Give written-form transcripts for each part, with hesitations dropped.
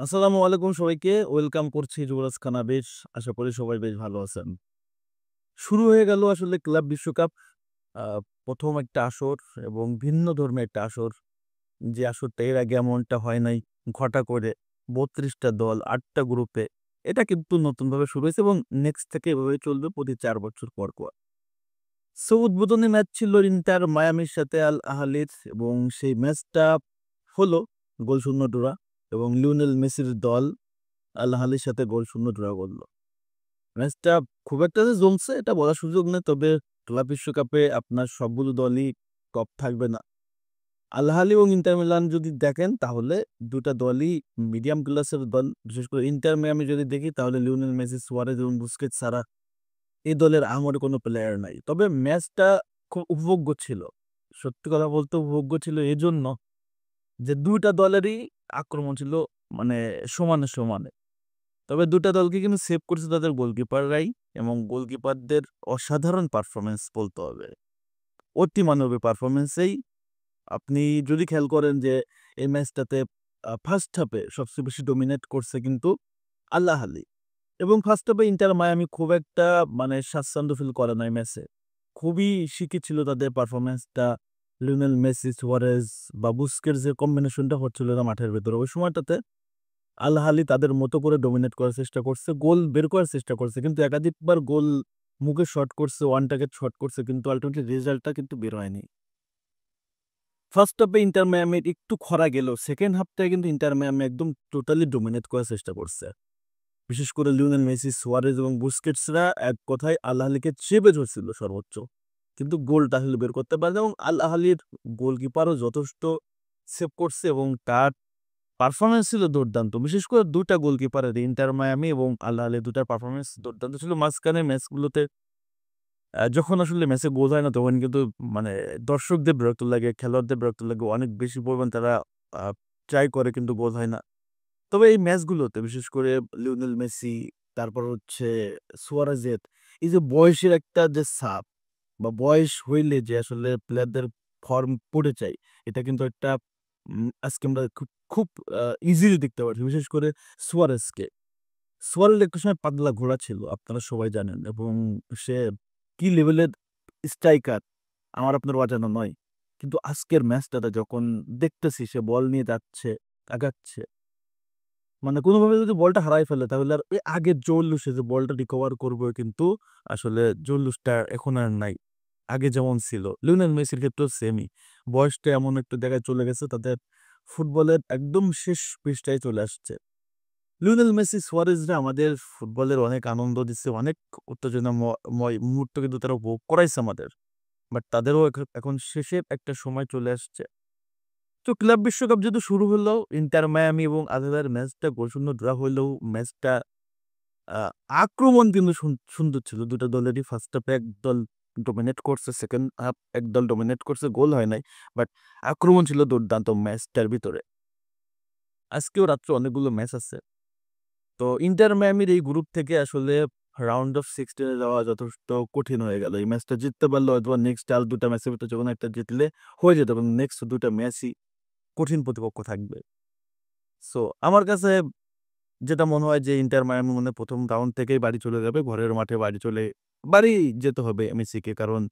আসসালামু আলাইকুম সবাইকে। ওয়েলকাম করছি যুবরাজ খান আবির। আশা করি সবাই বেশ ভালো আছেন। শুরু হয়ে গেল আসলে ক্লাব বিশ্বকাপ। আ ১ম একটা আসর এবং ভিন্ন ধর্মী একটা আসর। যে আসরটা এর আগে এমনটা হয় নাই। ঘটা করে ৩২ টা দল ৮ টা গ্রুপে। এটা কিন্তু নতুনভাবে শুরু হয়েছে এবং নেক্সট থেকে এভাবেই চলবে প্রতি ৪ বছর পর। উদ্বোধনী ম্যাচ ছিল ইন্টার মায়ামির সাথে আল আহলির এবং সেই ম্যাচটা হলো গোলশূন্য ড্র এবং লিওনেল মেসির দল আল আহলির সাথে গোলশূন্য ড্র করল। ম্যাচটা খুব একটা যে জমছে এটা বলার সুযোগ নেই। তবে ক্লাব বিশ্বকাপে আপনার সবগুলো দলই টপ থাকবে না। আল আহলি এবং ইন্টার মিলান যদি দেখেন তাহলে ২ টা দলই মিডিয়াম ক্লাসের দল। বিশেষ করে ইন্টার মিয়ামি যদি দেখি তাহলে লিওনেল মেসি, সুয়ারেজ এবং বুস্কেটস ছাড়া এই দলের আহামরি কোনো প্লেয়ার নাই। তবে ম্যাচটা খুব উপভোগ্য ছিল। সত্যি কথা বলতে উপভোগ্য ছিল এজন্য যে ২ টা দলেরই আক্রমণ ছিল মানে সমানে। তবে ২ টা দলকে কিন্তু সেভ করেছে তাদের গোলকিপাররাই এবং গোলকিপারদের অসাধারণ পারফরম্যান্স বলতে হবে। অতি মানবীয় পারফরম্যান্সেই আপনি যদি খেয়াল করেন যে এই ম্যাচটাতে ফার্স্ট হাফে সবচেয়ে বেশি ডমিনেট করছে কিন্তু আল আহলি এবং ফার্স্ট হাফে ইন্টার মায়ামি খুব একটা স্বাচ্ছন্দ্য ফিল করে নাই ম্যাচে। খুবই শিকি ছিল তাদের পারফরম্যান্সটা। লিওনেল মেসি, সুয়ারেজ বা বুস্কেটস এর কম্বিনেশনটা হচ্ছিল না মাঠের ভেতরে। ওই সময়টাতে আল আহলি তাদের মতো করে ডমিনেট করার চেষ্টা করছে। গোল বের করার চেষ্টা করছে। কিন্তু একাধিকবার গোল মুখে শট করছে, ওয়ান টার্গেট শট করছে কিন্তু আল্টিমেটলি রেজাল্টটা কিন্তু বের হয়নি। ফার্স্ট হাফে ইন্টার মিয়ামির একটু খরা গেলেও সেকেন্ড হাফটায় কিন্তু ইন্টার মিয়ামি একদম টোটালি ডমিনেট করার চেষ্টা করছে। বিশেষ করে লিওনেল মেসি, সুয়ারেজ এবং বুস্কেটসরা এক কথায় আল আহলিকে চেপে ধরছিল সর্বোচ্চ। কিন্তু গোলটা আসলে বের করতে পারে না এবং আল আহলির গোলকিপারও যথেষ্ট সেভ করছে এবং তার পারফরম্যান্স ছিল দুর্দান্ত। বিশেষ করে ২ টা গোলকিপারের ইন্টার মায়ামি এবং আল আহলি ২ টার পারফরম্যান্স দুর্দান্ত ছিল। মাঝখানের ম্যাচগুলোতে যখন আসলে ম্যাচে গোল হয় না তখন কিন্তু মানে দর্শকদের বিরক্ত লাগে, খেলোয়াড়দের বিরক্ত লাগে। অনেক বেশি পরিমাণ তারা আ ট্রাই করে কিন্তু গোল হয় না। তবে এই ম্যাচগুলোতে বিশেষ করে লিওনেল মেসি, তারপর হচ্ছে সুয়ারেজের এই যে বয়সের একটা যে ছাপ বা বয়স হইলে যে আসলে প্লেয়ারদের ফর্ম পড়ে যায়, এটা কিন্তু একটা আজকে আমরা খুব খুব ইজিলি দেখতে পারছি। বিশেষ করে সুয়ারেজকে। সুয়ারেজ একটা সময় পাগলা ঘোড়া ছিল, আপনারা সবাই জানেন এবং সে কি লেভেলের স্ট্রাইকার আমার আপনার অজানা নয়। কিন্তু আজকের ম্যাচটাতে যখন দেখতেছি সে বল নিয়ে যাচ্ছে, আগাচ্ছে কোনোভাবে যদি বলটা হারায় ফেলে তাহলে আর ওই আগের জৌলুসে যে বলটা রিকভার করবে কিন্তু আসলে জৌলুসটা এখন আর নাই। আগে যেমন ছিল। লিওনেল মেসির ক্ষেত্রেও সেমই। বয়সটা এমন একটা জায়গায় চলে গেছে তাদের ফুটবলের একদম শেষ পৃষ্ঠায় চলে আসছে। লিওনেল মেসি, সুয়ারেজরা আমাদের ফুটবলের অনেক আনন্দ দিচ্ছে, অনেক উত্তেজনাময় মুহূর্ত কিন্তু তারা উপভোগ করাইছে আমাদের। বাট তাদেরও এখন শেষের একটা সময় চলে আসছে। তো ক্লাব বিশ্বকাপ যেহেতু শুরু হলো, ইন্টার মায়ামি এবং আলহিলার ম্যাচটা গোলশূন্য ড্র হইলেও ম্যাচটা আ আক্রমণ কিন্তু সুন্দর ছিল। ২ টা দলেরই ফার্স্ট হাফে একদল ডমিনেট করছে, সেকেন্ড হাফ একদল ডমিনেট করছে, গোল হয় নাই। বাট আক্রমণ ছিল দুর্দান্ত ম্যাচটার ভিতরে। আজকেও রাত্রে অনেকগুলো ম্যাচ আছে। তো ইন্টার মায়ামির এই গ্রুপ থেকে আসলে রাউন্ড অফ 16 এ যাওয়া যথেষ্ট কঠিন হয়ে গেল। এই ম্যাচটা জিততে পারলে হয়তোবা নেক্সট আর ২ টা ম্যাচের ভিতরে যেকোনো একটা জিতলে হয়ে যেত এবং নেক্সট ২ টা ম্যাচই কঠিন প্রতিপক্ষ থাকবে। সো আমার কাছে যেটা মনে হয় যে ইন্টার মায়ামি ১ম রাউন্ড থেকেই বাড়ি চলে যাবে। ঘরের মাঠে বাড়ি যেতে হবে মেসিকে। কারণ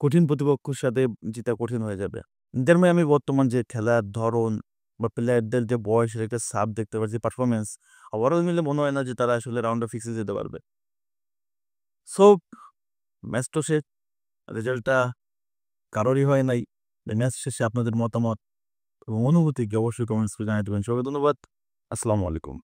কঠিন প্রতিপক্ষের সাথে জিতা কঠিন হয়ে যাবে। ইন্টার মায়ামি বর্তমান যে খেলার ধরন বা প্লেয়ারদের যে বয়সের একটা ছাপ দেখতে পাচ্ছি, পারফরম্যান্স ওভারঅল মিলে মনে হয় না যে তারা আসলে রাউন্ড অফ 16 এ যেতে পারবে। সো ম্যাচ তো শেষ। রেজাল্টটা কারোরই হয় নাই। ম্যাচ শেষে আপনাদের মতামত এবং অনুভূতি কি অবশ্যই কমেন্টস করে জানিয়ে দিবেন। সবাইকে ধন্যবাদ। আসসালামু আলাইকুম।